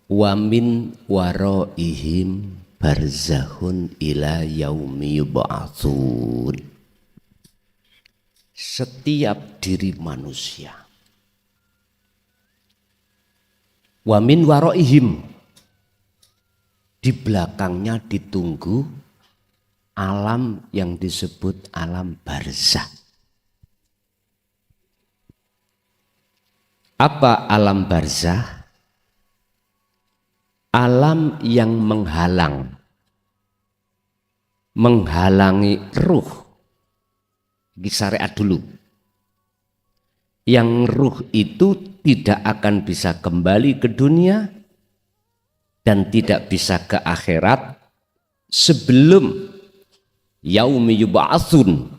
Wa min waraihim barzahun ila yaumi yub'atsun. Setiap diri manusia, wa min waraihim, di belakangnya ditunggu alam yang disebut alam barzah. Apa alam barzah? Alam yang menghalangi ruh. Ini syariat dulu. Yang ruh itu tidak akan bisa kembali ke dunia dan tidak bisa ke akhirat sebelum yaumi yub'atsun,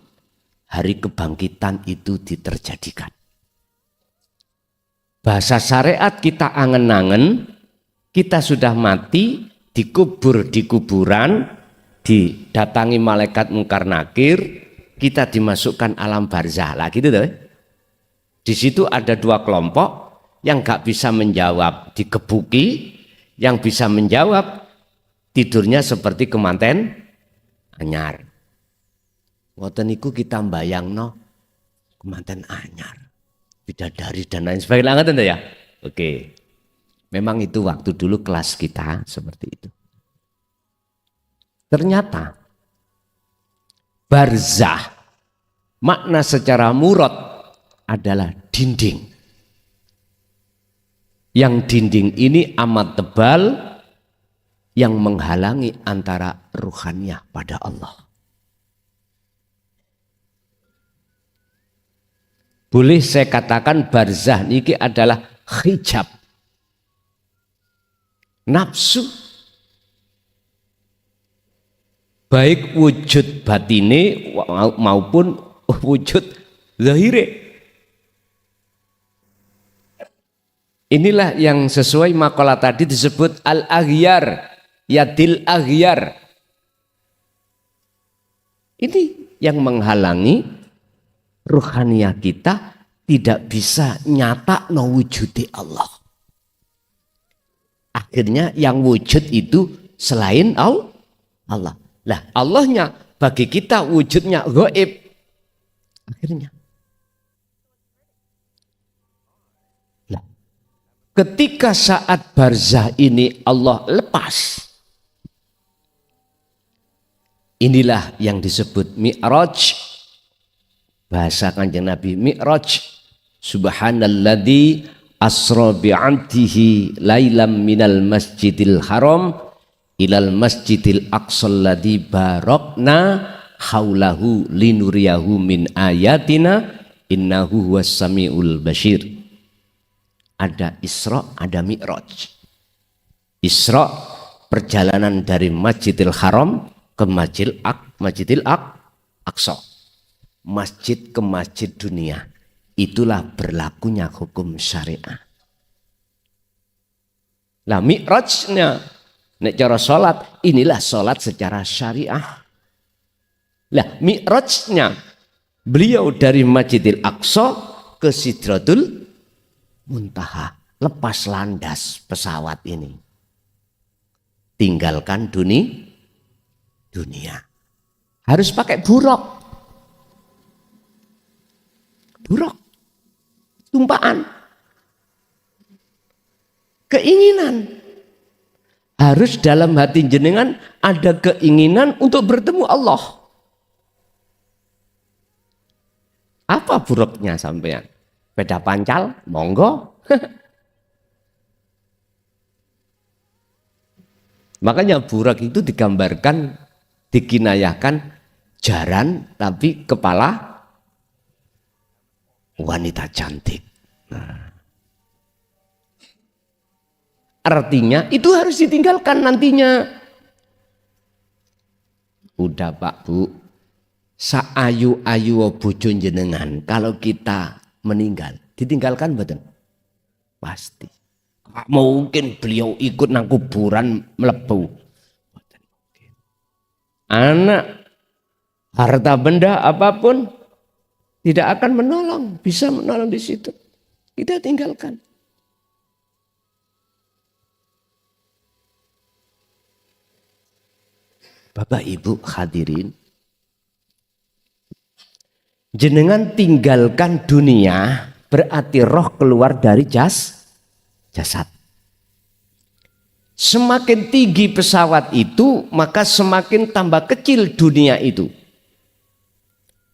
hari kebangkitan itu diterjadikan. Bahasa syariat kita angen-angen, kita sudah mati, dikubur di kuburan, didatangi malaikat mungkar nakir, kita dimasukkan alam barzah lah gitu tuh. Di situ ada dua kelompok, yang gak bisa menjawab dikebuki, yang bisa menjawab tidurnya seperti kemanten anyar. Ngoten niku kita mbayangno kemanten anyar, bidadari dan lain sebagainya ngoten ya. Oke. Memang itu waktu dulu kelas kita seperti itu. Ternyata barzah makna secara murad adalah dinding. Yang dinding ini amat tebal yang menghalangi antara ruhaniyah pada Allah. Boleh saya katakan barzah ini adalah hijab nafsu, baik wujud batine maupun wujud zahire. Inilah yang sesuai makalah tadi disebut al-aghyar, yadil aghyar. Ini yang menghalangi ruhaniyah kita tidak bisa nyata no wujudi Allah. Akhirnya yang wujud itu selain Allah. Lah Allahnya bagi kita wujudnya gaib. Akhirnya. Lah, ketika saat barzah ini Allah lepas. Inilah yang disebut mi'raj. Bahasa Kanjeng Nabi mi'raj. Subhanalladzi asra bi'abdihi lailam minal masjidil haram ilal masjidil aqsal ladzi barakna haulahu linuriyahu min ayatina innahu huwas samiul basyir. Ada Isra, ada Mi'raj. Isra perjalanan dari Masjidil Haram ke Masjidil Aqsa. Masjid ke masjid dunia. Itulah berlakunya hukum syariah. Nah mi'rajnya, nek cara sholat, inilah sholat secara syariah. Nah mi'rajnya, beliau dari Masjidil Aqsa ke Sidratul Muntaha. Lepas landas pesawat ini. Tinggalkan dunia. Harus pakai buruk. Tumpaan, keinginan. Harus dalam hati jenengan ada keinginan untuk bertemu Allah. Apa buruknya sampean? Beda pancal, monggo. Makanya buruk itu digambarkan, dikinayahkan jaran tapi kepala wanita cantik. Nah. Artinya itu harus ditinggalkan nantinya. Udah Pak Bu, saayu-ayu bojo jenengan kalau kita meninggal, ditinggalkan betul? Pasti. Mungkin beliau ikut nang kuburan melebu. Anak, harta benda apapun tidak akan menolong, bisa menolong di situ. Kita tinggalkan. Bapak Ibu hadirin, jenengan tinggalkan dunia berarti roh keluar dari jasad. Semakin tinggi pesawat itu, maka semakin tambah kecil dunia itu.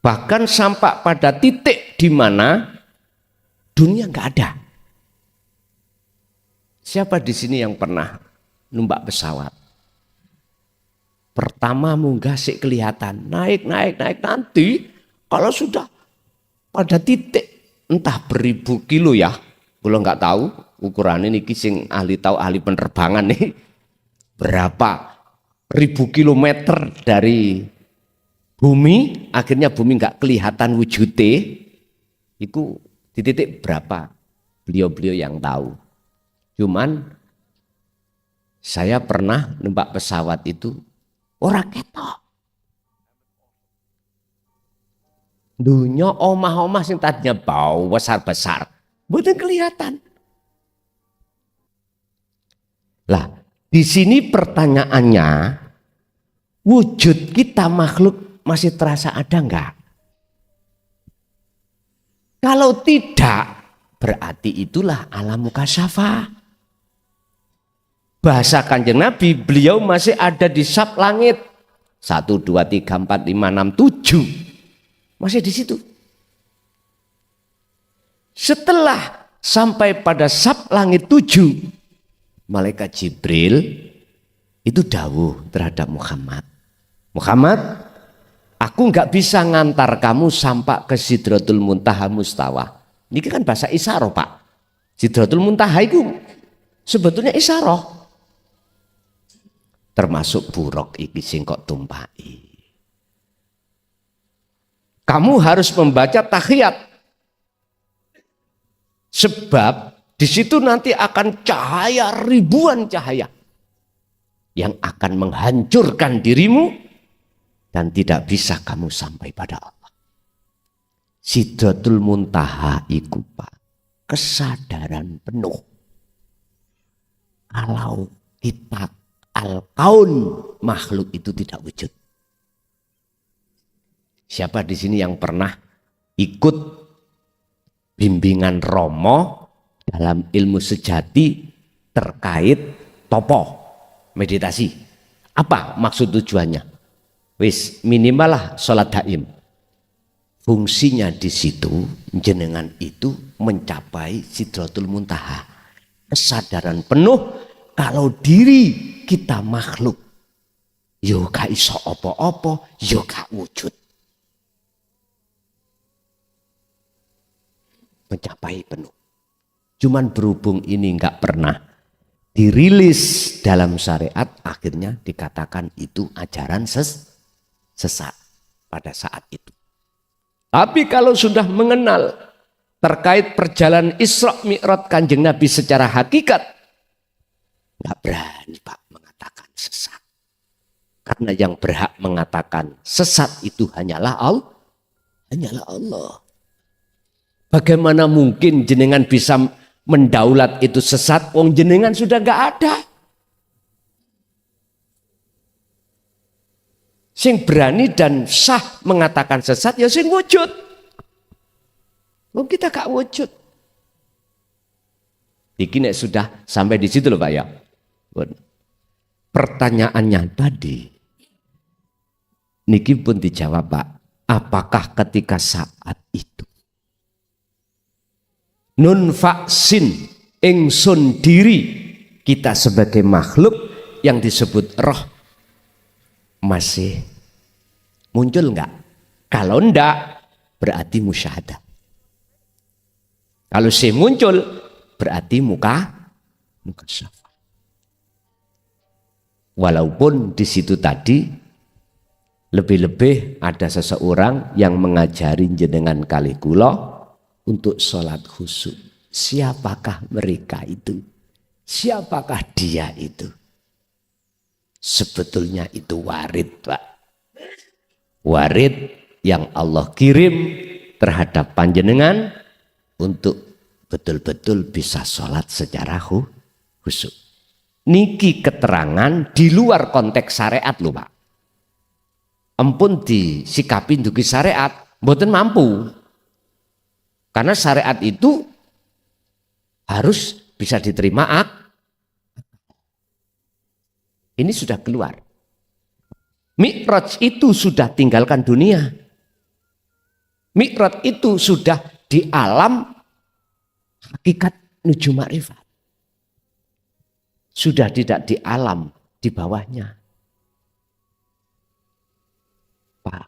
Bahkan sampai pada titik di mana dunia nggak ada. Siapa di sini yang pernah numpak pesawat? Pertama munggah sih kelihatan, naik nanti kalau sudah pada titik entah beribu kilo ya, kalau nggak tahu ukuran ini sing ahli tahu, ahli penerbangan nih, berapa ribu kilometer dari bumi, akhirnya bumi nggak kelihatan wujudnya, itu di titik berapa? Beliau-beliau yang tahu. Cuman saya pernah numpak pesawat itu ora ketok. Dunia omah-omah sing tadinya bau besar-besar, mboten kelihatan. Lah, di sini pertanyaannya, wujud kita makhluk masih terasa ada enggak? Kalau tidak, berarti itulah alam mukasyafah. Bahasa Kanjeng Nabi, beliau masih ada di sab langit. 1, 2, 3, 4, 5, 6, 7. Masih di situ. Setelah sampai pada sab langit 7, Malaikat Jibril itu dawuh terhadap Muhammad. Muhammad, aku nggak bisa ngantar kamu sampai ke Sidratul Muntaha Mustawa. Ini kan bahasa isyarah, Pak. Sidratul Muntaha itu sebetulnya isyarah. Termasuk buruk iki sing kok tumpai. Kamu harus membaca tahiyat. Sebab di situ nanti akan cahaya, ribuan cahaya yang akan menghancurkan dirimu dan tidak bisa kamu sampai pada Allah. Sidratul Muntaha iku, Pak, kesadaran penuh. Kalau kita al-kaun, makhluk itu tidak wujud. Siapa di sini yang pernah ikut bimbingan Romo dalam ilmu sejati terkait topo meditasi? Apa maksud tujuannya? Wis minimal lah sholat daim. Fungsinya di situ jenengan itu mencapai Sidratul Muntaha, kesadaran penuh kalau diri kita makhluk, yo gak iso opo-opo, yo gak wujud. Mencapai penuh. Cuman berhubung ini nggak pernah dirilis dalam syariat, akhirnya dikatakan itu ajaran sesat pada saat itu. Tapi kalau sudah mengenal terkait perjalanan Isra Mi'raj Kanjeng Nabi secara hakikat, nggak berani, Pak, mengatakan sesat. Karena yang berhak mengatakan sesat itu hanyalah Allah. Bagaimana mungkin jenengan bisa mendaulat itu sesat, wong jenengan sudah nggak ada. Sing berani dan sah mengatakan sesat ya sing wujud. Wong kita gak wujud. Iki nek sudah sampai di situ loh, Pak ya. Pertanyaannya tadi niki pun dijawab, Pak. Apakah ketika saat itu nun vaksin ingsun diri kita sebagai makhluk yang disebut roh masih muncul enggak? Kalau enggak berarti musyahadah. Kalau si muncul berarti muka syafa. Walaupun di situ tadi lebih-lebih ada seseorang yang mengajari jenengan kali kula untuk sholat khusyuk. Siapakah mereka itu? Siapakah dia itu? Sebetulnya itu warid, Pak. Warid yang Allah kirim terhadap panjenengan untuk betul-betul bisa sholat secara khusyuk. Niki keterangan di luar konteks syariat loh, Pak. empun disikapi dugi syariat, mboten mampu. Karena syariat itu harus bisa diterima ini sudah keluar. Mi'raj itu sudah tinggalkan dunia. Mi'raj itu sudah di alam hakikat nuju ma'rifat. Sudah tidak di alam di bawahnya. Pak,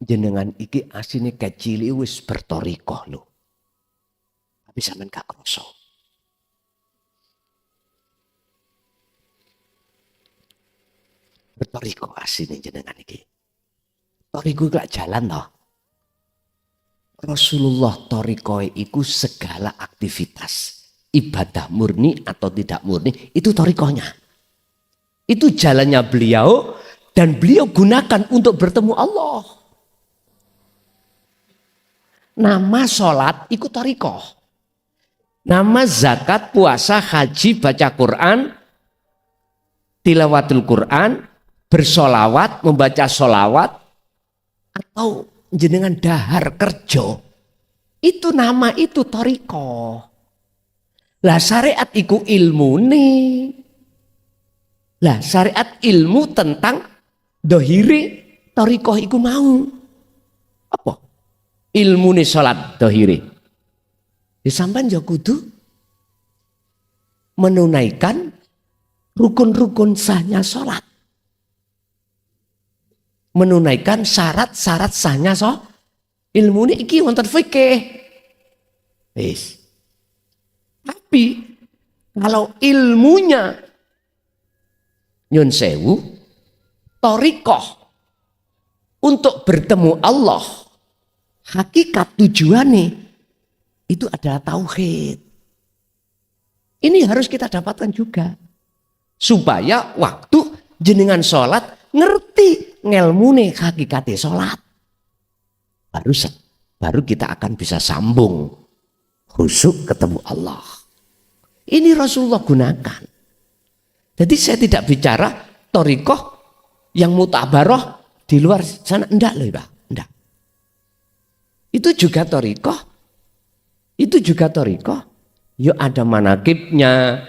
jenengan iki asine kecil wis bertorikoh lho. Tapi sampean gak kroso. Bertorikoh asine jenengan iki. Toriko gak jalan toh. Rasulullah torikoh iku segala aktivitas ibadah murni atau tidak murni itu torikohnya. Itu jalannya beliau dan beliau gunakan untuk bertemu Allah. Nama sholat ikut torikoh. Nama zakat, puasa, haji, baca Quran, tilawatul Quran, bersolawat, membaca solawat, atau jenengan dahar kerja. Itu nama itu torikoh. Lah syariat iku ilmu nih. Lah syariat ilmu tentang dohiri torikoh iku mau. Apa? Ilmu nih sholat dohiri. Disampan ya kudu menunaikan rukun-rukun sahnya sholat. Menunaikan syarat-syarat sahnya ilmu ini iki wonten fikih. Wis. Tapi kalau ilmunya nyun sewu torikoh untuk bertemu Allah, hakikat tujuannya itu adalah tauhid. Ini harus kita dapatkan juga. Supaya waktu jenengan sholat ngerti ngelmune hakikate sholat. Baru kita akan bisa sambung khusyuk ketemu Allah. Ini Rasulullah gunakan. Jadi saya tidak bicara torikoh yang mutabaroh di luar sana. Enggak loh Pak. Enggak. Itu juga torikoh. Itu juga torikoh. Yuk ada manakibnya.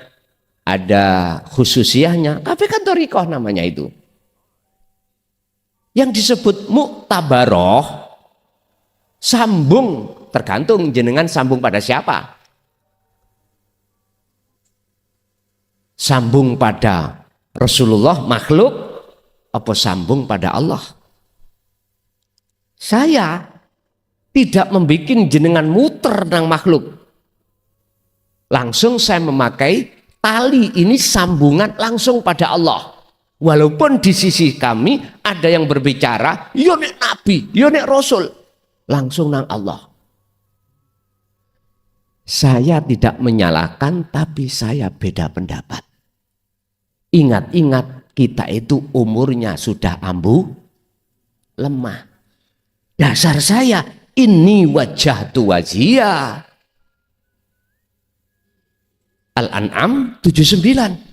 Ada khususiahnya. Tapi kan torikoh namanya itu. Yang disebut muktabaroh, sambung, tergantung jenengan sambung pada siapa. Sambung pada Rasulullah makhluk, apa sambung pada Allah. Saya tidak membuat jenengan muter nang makhluk. Langsung saya memakai tali ini sambungan langsung pada Allah. Walaupun di sisi kami ada yang berbicara, yo nek nabi, yo nek rasul, langsung nang Allah. Saya tidak menyalahkan, tapi saya beda pendapat. Ingat-ingat kita itu umurnya sudah ambu, lemah. Dasar saya, ini wajah tu wajia. Al-An'am 79.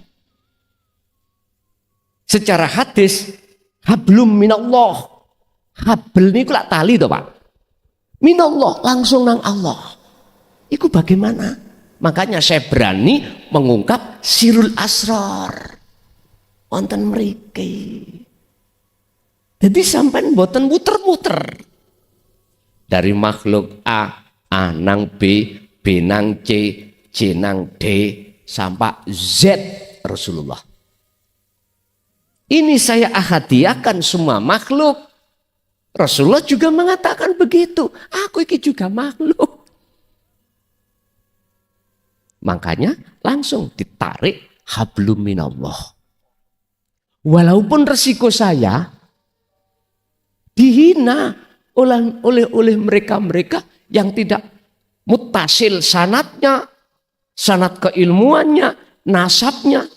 Secara hadis hablum minallah. Habl ini kulak tali toh Pak. Minallah langsung nang Allah. Itu bagaimana? Makanya saya berani mengungkap sirul asrar. Wonten mriki. Jadi sampai mboten muter-muter. Dari makhluk A nang B, B nang C, C nang D sampai Z Rasulullah. Ini saya ahadiakan semua makhluk. Rasulullah juga mengatakan begitu. Aku ini juga makhluk. Makanya langsung ditarik hablum minallah. Walaupun resiko saya dihina oleh mereka-mereka yang tidak mutasil sanatnya, sanat keilmuannya, nasabnya.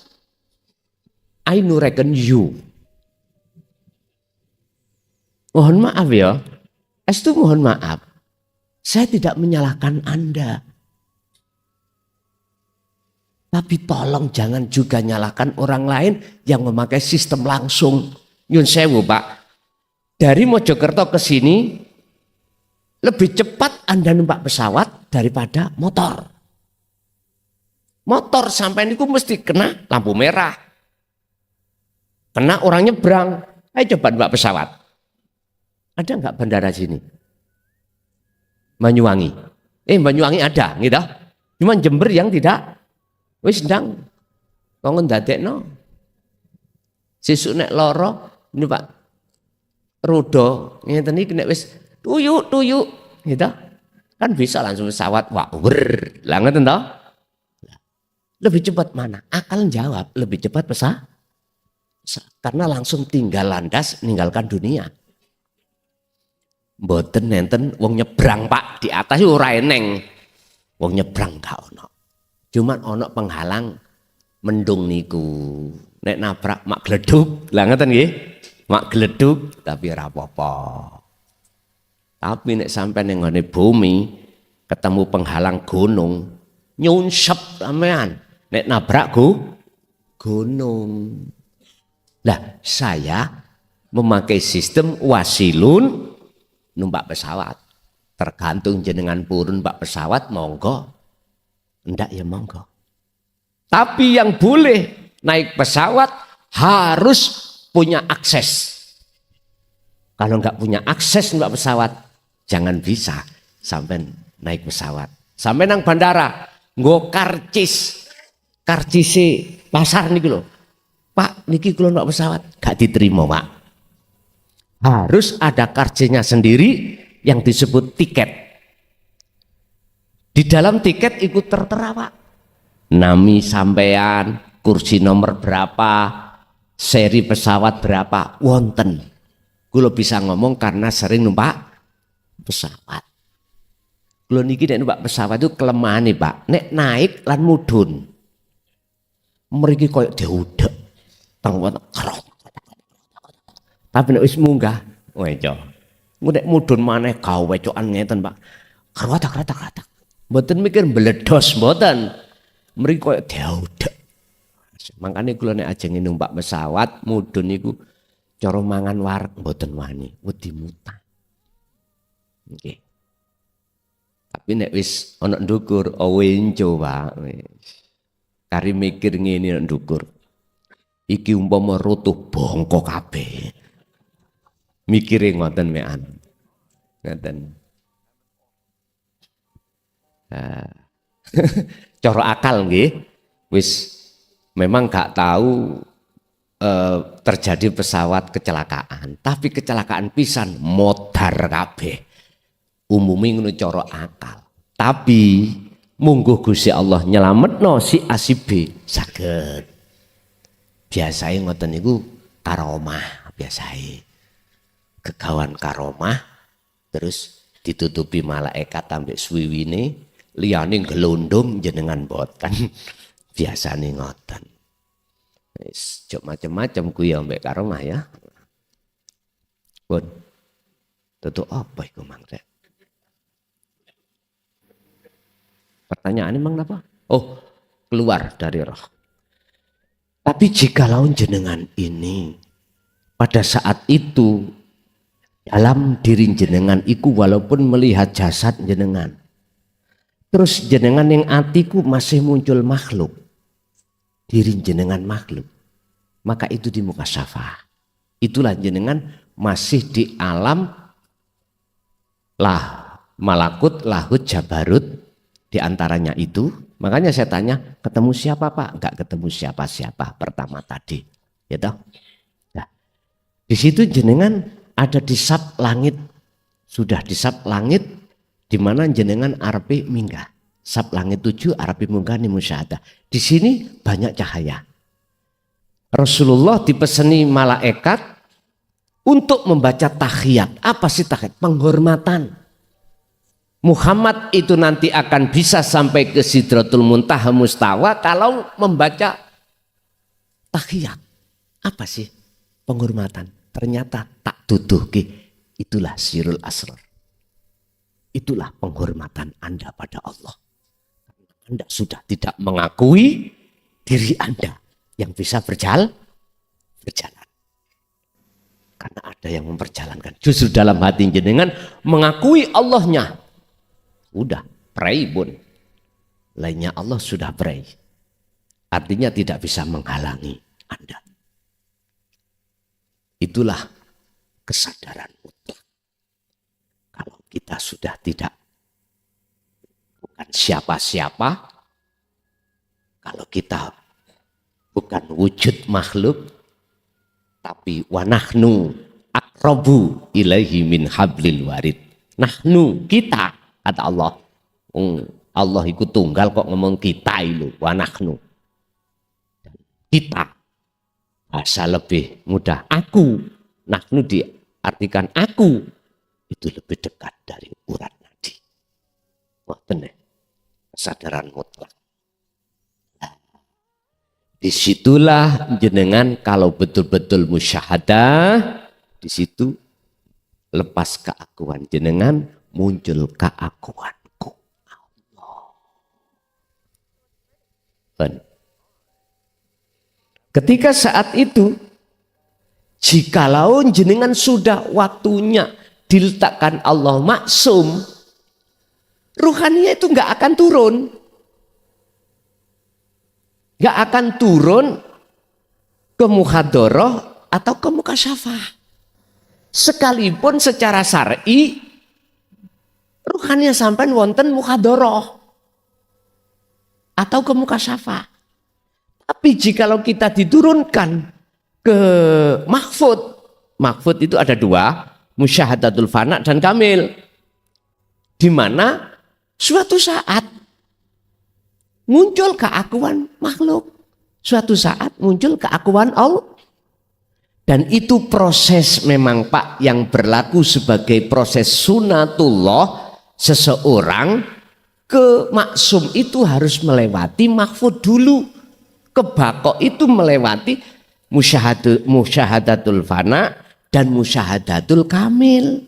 I know reckon you. Mohon maaf ya. Itu mohon maaf. Saya tidak menyalahkan Anda. Tapi tolong jangan juga nyalahkan orang lain yang memakai sistem langsung. Nyun sewu Pak. Dari Mojokerto ke sini lebih cepat Anda numpak pesawat daripada motor. Motor sampai niku mesti kena lampu merah. Kena orang nyebrang. Ayo coba numpak pesawat. Ada nggak bandara sini? Banyuwangi. Banyuwangi ada, gitu. Cuman Jember yang tidak. Wis ndang. Kok ndadekno. Sesuk nek loro ini Pak Rudo ngeten iki nek wis tuyuk gitu. Kan bisa langsung pesawat wer. Lah ngeten toh? Lebih cepat mana? Akal jawab lebih cepat pesawat. Karena langsung tinggal landas meninggalkan dunia. Mboten nenten wong nyebrang Pak di atas ora eneng. Wong nyebrang gak ono. Cuman ono penghalang mendung niku. Nek nabrak mak gleduk. Lah ngeten nggih? Mak gleduk tapi ora apa-apa. Tapi nek sampai ning ngene bumi ketemu penghalang gunung, nyunsep sampean. Nek nabrak gunung. Lah saya memakai sistem wasilun numpak pesawat. Tergantung jenengan purun pak pesawat monggo. Ndak ya monggo. Tapi yang boleh naik pesawat harus punya akses. Kalau nggak punya akses numpak pesawat, jangan bisa sampai naik pesawat. Sampai nang bandara, nggo karcisi pasar niki lho. Pak, niki kula numpak pesawat, gak diterima, Pak. Harus ada karcisnya sendiri yang disebut tiket. Di dalam tiket ikut tertera, Pak. Nami sampean, kursi nomor berapa, seri pesawat berapa, wonten. Kula bisa ngomong karena sering numpak pesawat. Kula niki nek numpak pesawat itu kelemahan nih Pak. Nek naik lan mudhun. Mriki koyo diudek. Tapi nek wis munggah, weco. Nek mudhun maneh gawe wecokan ngeten Pak. Kratak. Mboten mikir mbledos mboten. Mriki koyo diudek. Makanya kula nek ajeng numpak pesawat mudhun niku cara mangan wareg mboten wani, wedi mutah. Nggih. Tapi nek wis ana ndukur wenco, Pak. Kari mikir ngene nek ndukur. Iki umpama rutuh bongko kabeh. Mikire ngoten mekan. Ngoten. Cara akal nggih wis memang gak tahu terjadi pesawat kecelakaan, tapi kecelakaan pisan modar kabeh. Umumnya ngono cara akal. Tapi mungguh Gusti Allah nyelametno si A si B saged. Biasae ngoten niku karomah, biasae. Kegawan karomah terus ditutupi malaikat ambek swiwine, liyane gelondong jenengan boten. Biasane ngoten. Wis macam-macam kuwi ambek karomah ya. Pun. Tutuk apa iku Mang Rek? Pertanyaan emang apa? Oh, keluar dari roh. Tapi jikalau jenengan ini pada saat itu dalam diri jenengan iku walaupun melihat jasad jenengan, terus jenengan yang atiku masih muncul makhluk, diri jenengan makhluk, maka itu di muka syafah. Itulah jenengan masih di alam lah malakut, lahut, jabarut. Di antaranya itu, makanya saya tanya, ketemu siapa Pak? Enggak ketemu siapa-siapa pertama tadi, ya toh. Nah, di situ jenengan ada di sab langit, sudah di sab langit, di mana jenengan arepe minggah. Sab langit 7 arepe munggah ni musyahadah. Di sini banyak cahaya. Rasulullah dipeseni malaikat untuk membaca tahiyat. Apa sih tahiyat? Penghormatan. Muhammad itu nanti akan bisa sampai ke Sidratul Muntaha Mustawa kalau membaca tahiyat. Apa sih penghormatan? Ternyata tak tuduhki, itulah sirul asrar. Itulah penghormatan Anda pada Allah. Anda sudah tidak mengakui diri Anda yang bisa berjalan. Karena ada yang memperjalankan. Justru dalam hati jenengan mengakui Allahnya. Udah, pray pun. Lainnya Allah sudah pray. Artinya tidak bisa menghalangi Anda. Itulah kesadaran mutlak. Kalau kita sudah tidak bukan siapa-siapa, kalau kita bukan wujud makhluk, tapi wanahnu aqrabu ilaihi min hablil warid. Nahnu, kita, kata Allah. Allah ikut tunggal kok ngomong kita itu, wanahnu. Kita, bahasa lebih mudah. Aku, nahnu diartikan aku, itu lebih dekat dari urat nadi. Wah benar, kesadaran mutlak. Disitulah jenengan kalau betul-betul musyahadah, di situ lepas keakuan jenengan, muncul keakuanku Allah. Ketika saat itu, jikalau jenengan sudah waktunya diletakkan Allah maksum, ruhaninya itu nggak akan turun. Nggak akan turun ke muhadharah atau ke mukasyafah. Sekalipun secara syar'i ruhaninya sampai wonten muhadharah atau ke mukasyafah. Tapi jikalau kita diturunkan ke mahfud, mahfud itu ada dua, musyahadatul fana dan kamil. Di mana suatu saat muncul keakuan makhluk. Suatu saat muncul keakuan Allah. Dan itu proses memang Pak yang berlaku sebagai proses sunatullah. Seseorang ke maksum itu harus melewati mahfud dulu. Ke bako itu melewati musyahadatul fana dan musyahadatul kamil.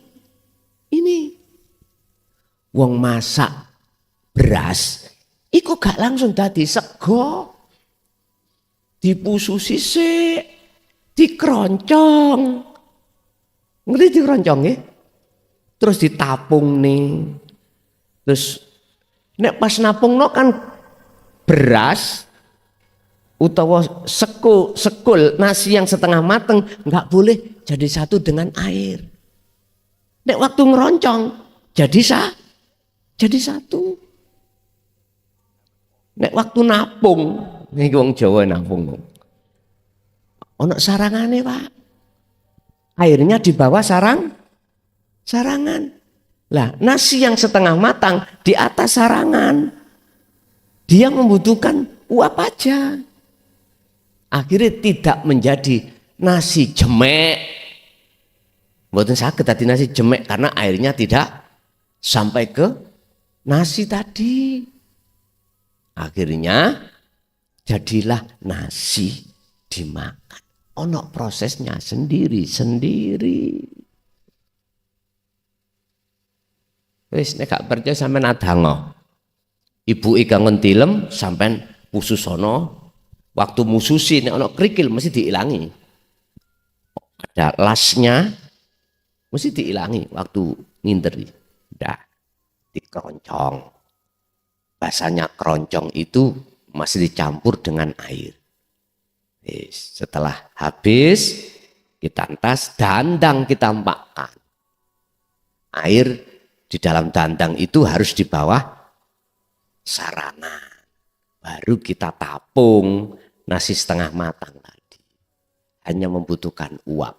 Ini wong masak beras iku gak langsung dadi sego, dipususi sik, dikeroncong. Ngerti dikeroncong ya? Terus ditapung nih. Terus nek pas napungno kan beras utawa sekul nasi yang setengah mateng nggak boleh jadi satu dengan air. Nek waktu ngeroncong jadi satu. Nek waktu napung, nih wong Jawa napung. Ono sarangane Pak. Airnya di bawah sarangan. Lah nasi yang setengah matang di atas sarangan. Dia membutuhkan uap aja. Akhirnya tidak menjadi nasi jemek. Mboten saged dadi nasi jemek karena airnya tidak sampai ke nasi tadi. Akhirnya jadilah nasi dimakan. Ono prosesnya sendiri-sendiri. Wis nek gak percaya sampean adango. Ibu kangen tilem sampean pususono. Waktu mususi nek ono krikil mesti diilangi. Ada lasnya mesti diilangi waktu nginteri. Udah dikeroncong. Bahasanya keroncong itu masih dicampur dengan air. Setelah habis kita tas dandang kita makan. Air di dalam dandang itu harus di bawah sarangan. Baru kita tapung nasi setengah matang tadi. Hanya membutuhkan uap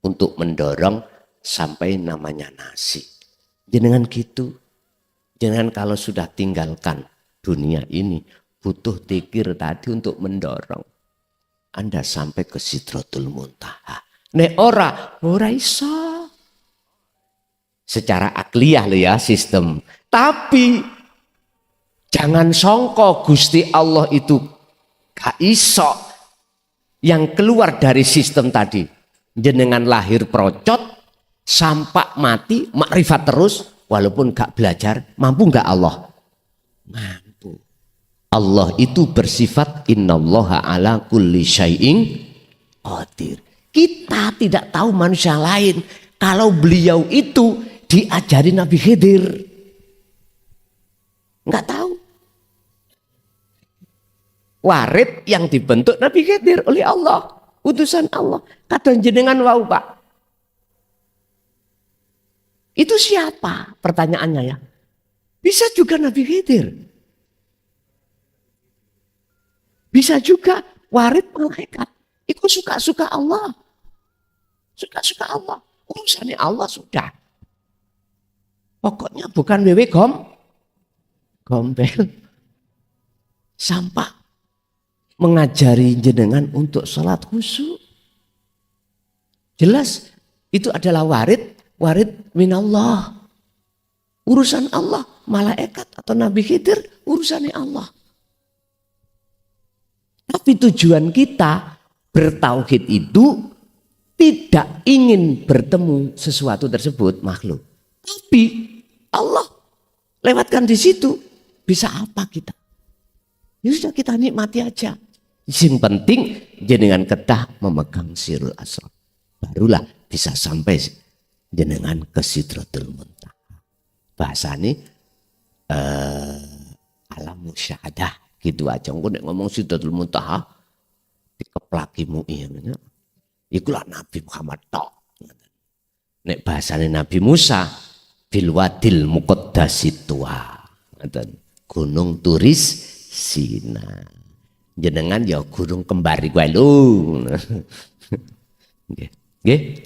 untuk mendorong sampai namanya nasi. Jenengan gitu. Jenengan kalau sudah tinggalkan dunia ini butuh tikir tadi untuk mendorong. Anda sampai ke Sidratul Muntaha. Nek ora iso. Secara akliyah lo ya sistem. Tapi jangan songko Gusti Allah itu gak iso. Yang keluar dari sistem tadi. Jenengan lahir procot, sampak mati, makrifat terus. Walaupun gak belajar, mampu gak Allah? Mampu. Allah itu bersifat innallaha ala kulli syai'in qadir. Kita tidak tahu manusia lain kalau beliau itu diajari Nabi Khidir. Enggak tahu. Warid yang dibentuk Nabi Khidir oleh Allah, utusan Allah. Kadang jenengan wau Pak. Itu siapa? Pertanyaannya ya. Bisa juga Nabi Khidir. Bisa juga warid malaikat. Itu suka-suka Allah. Suka-suka Allah. Urusannya Allah sudah. Pokoknya bukan wewe gombel. Sampai mengajari jenengan untuk sholat khusyuk. Jelas itu adalah warid minallah. Urusan Allah, malaikat atau Nabi Khidir urusannya Allah. Tapi tujuan kita bertauhid itu tidak ingin bertemu sesuatu tersebut makhluk. Tapi Allah lewatkan di situ, bisa apa kita? Ya sudah kita nikmati aja. Yang penting jenengan kedah memegang sirul asrar. Barulah bisa sampai jenengan ke Sidratul Muntaha. Bahasanya alam musyahadah gitu aja. Nek ngomong Sidratul Muntaha dikeplakimu iya. Ikulah Nabi Muhammad tok. Nek bahasanya Nabi Musa bil wadil muqaddasi tuwa. Gunung Turis Sina. Jenengan ya gunung kembar iku lho. Nggih. Nggih.